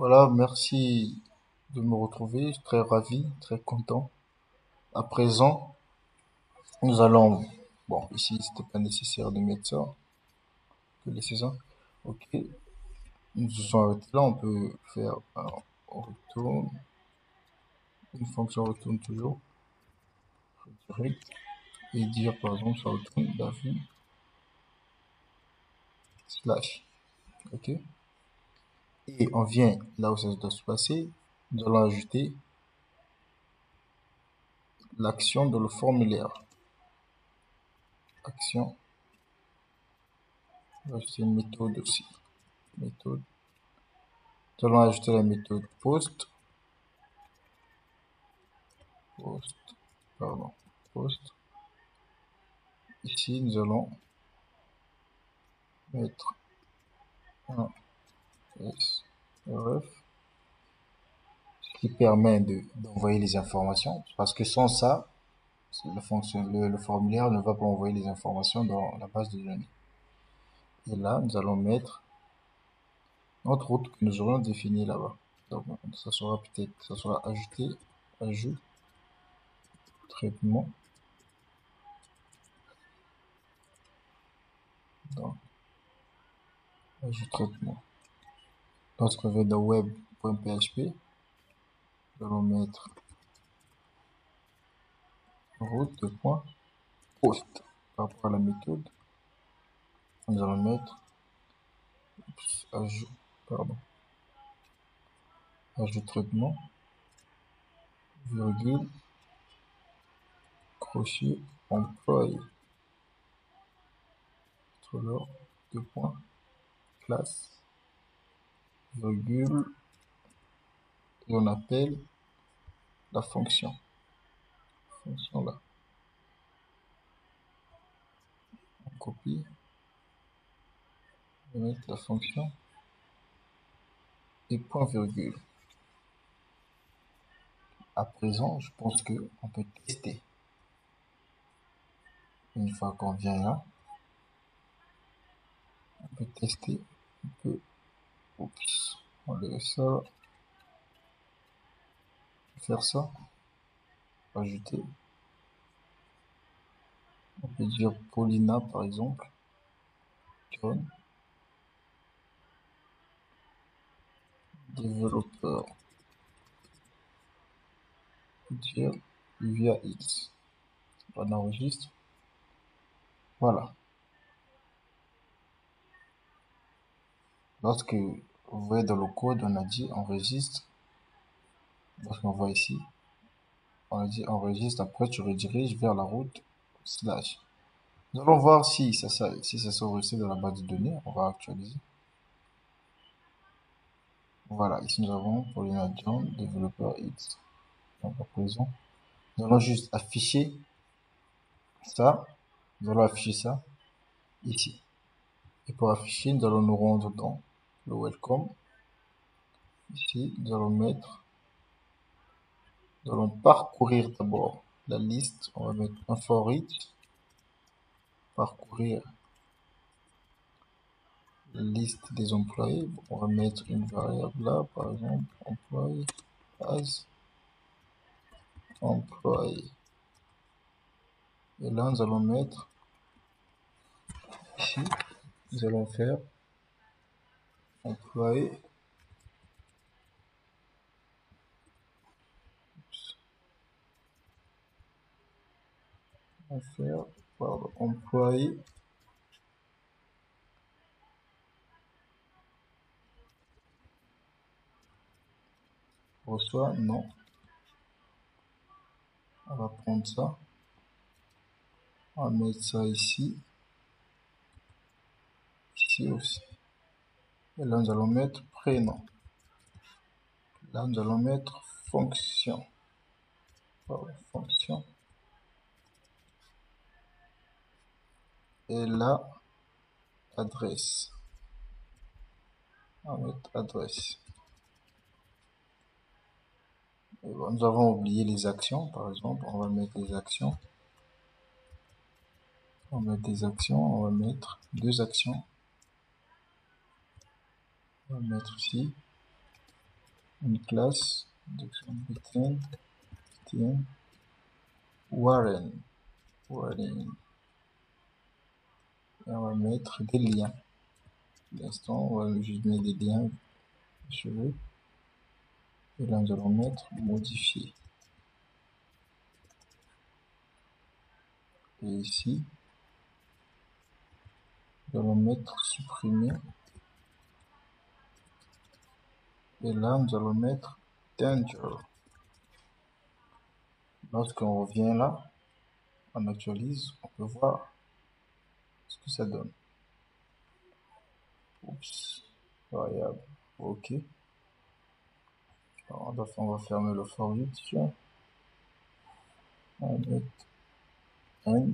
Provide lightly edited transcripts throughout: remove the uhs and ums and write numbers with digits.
Voilà, merci de me retrouver. Je suis très ravi, très content. À présent, nous allons. Bon, ici, c'était pas nécessaire de mettre ça, de laisser ça. Ok, nous nous sommes arrêtés là. On peut faire un retourne, une fonction retourne toujours, direct, et dire par exemple ça retourne David slash. Ok, et on vient là où ça doit se passer. Nous allons ajouter l'action dans le formulaire. Action, on va ajouter une méthode aussi. Méthode. Nous allons ajouter la méthode post, post, pardon, post. Ici, nous allons mettre un sref, ce qui permet d'envoyer les informations, parce que sans ça, le formulaire ne va pas envoyer les informations dans la base de données. Et là, nous allons mettre notre route que nous aurons définie là-bas. Donc, ça sera peut-être, ça sera ajouté, ajout, traitement, donc, ajout traitement. Lorsqu'on va dans web.php, nous allons mettre route de point post par rapport à la méthode. Nous allons mettre ajout, pardon, ajout traitement, virgule, crochet, employé, contrôleur, deux points, classe, virgule, et on appelle la fonction là. On copie, on va mettre la fonction et point virgule. À présent, je pense que on peut tester. Une fois qu'on vient là, on peut tester, on peut, oups, enlever ça, faire ça, ajouter, on peut dire Paulina par exemple, John, développeur, dire via X. On enregistre, voilà. Lorsque vous voyez dans le code, on a dit enregistre, lorsqu'on voit ici, on a dit enregistre, après tu rediriges vers la route slash. Nous allons voir si ça s'ouvre ici dans la base de données, on va actualiser. Voilà, ici nous avons Paulina John, développeur X. Donc à présent, nous allons juste afficher ça, nous allons afficher ça ici. Et pour afficher, nous allons nous rendre dans le welcome. Ici, nous allons mettre, nous allons parcourir d'abord la liste, on va mettre un for each, parcourir la liste des employés. On va mettre une variable là, par exemple, employé as employé. Et là, nous allons mettre ici, nous allons faire employé. On va faire, pardon, employé. Reçoit, non. On va prendre ça. On va mettre ça ici. Ici aussi. Et là, nous allons mettre prénom. Là, nous allons mettre fonction. Fonction. Et là, adresse. On va mettre adresse. Et bon, nous avons oublié les actions, par exemple. On va mettre les actions. On va mettre des actions. On va mettre deux actions. On va mettre ici. une classe de button, Warren. Et on va mettre des liens. Pour l'instant, on va juste mettre des liens cheveux. Et là, nous allons mettre modifier. Et ici, nous allons mettre supprimer. Et là, nous allons mettre danger. Lorsqu'on revient là, on actualise, on peut voir ce que ça donne. Oups, variable. Ok. Alors, on va fermer le for each. On va mettre end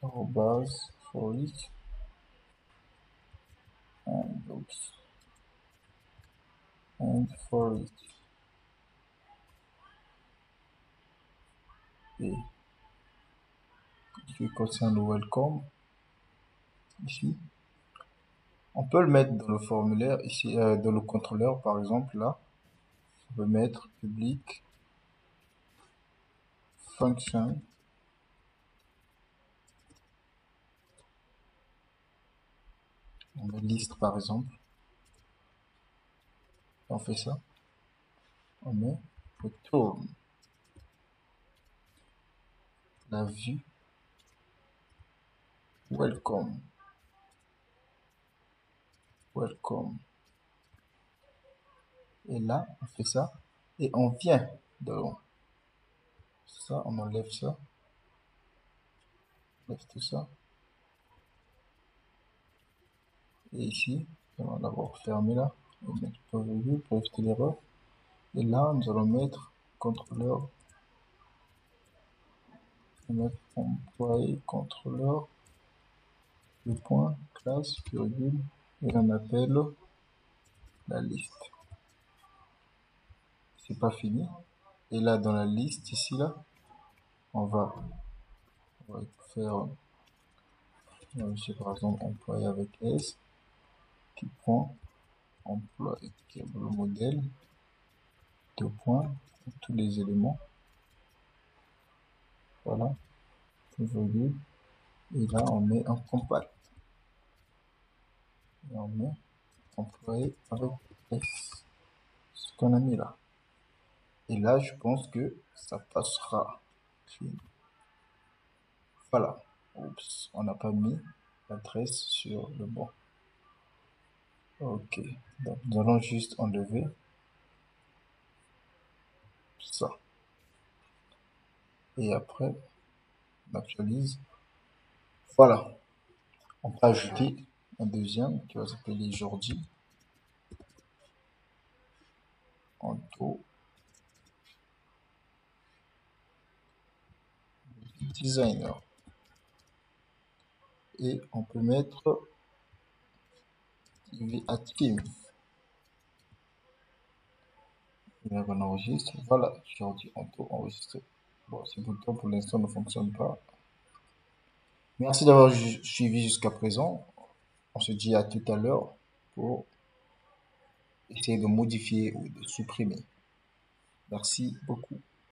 arrobase for each. And for each. Et ce qui concerne le welcome, ici, on peut le mettre dans le formulaire, ici, dans le contrôleur, par exemple, là, on peut mettre public function on met liste, par exemple, on fait ça, on met return la vue welcome, et là, on fait ça, et on vient dans ça, on enlève ça, on enlève tout ça, et ici, on va d'abord fermer là, on va mettre point virgule pour éviter l'erreur, et là, nous allons mettre contrôleur, on va mettre employé contrôleur, le point, classe, virgule, et on appelle la liste. C'est pas fini. Et là, dans la liste, ici, là, on va faire, je sais par exemple, employé avec S, qui prend employé, qui est le modèle, deux points, tous les éléments. Voilà, virgule. Et là, on met un compact. Et on met employé avec S. Ce qu'on a mis là. Et là, je pense que ça passera. Voilà. Oups, on n'a pas mis l'adresse sur le bon. Ok. Donc, nous allons juste enlever ça. Et après, on actualise. Voilà. On peut ajouter un deuxième qui va s'appeler Jordi. Auto Designer. Et on peut mettre à team. Et là, on enregistre. Voilà, Jordi Auto enregistré. Bon, ce bouton pour l'instant ne fonctionne pas. Merci d'avoir suivi jusqu'à présent. On se dit à tout à l'heure pour essayer de modifier ou de supprimer. Merci beaucoup.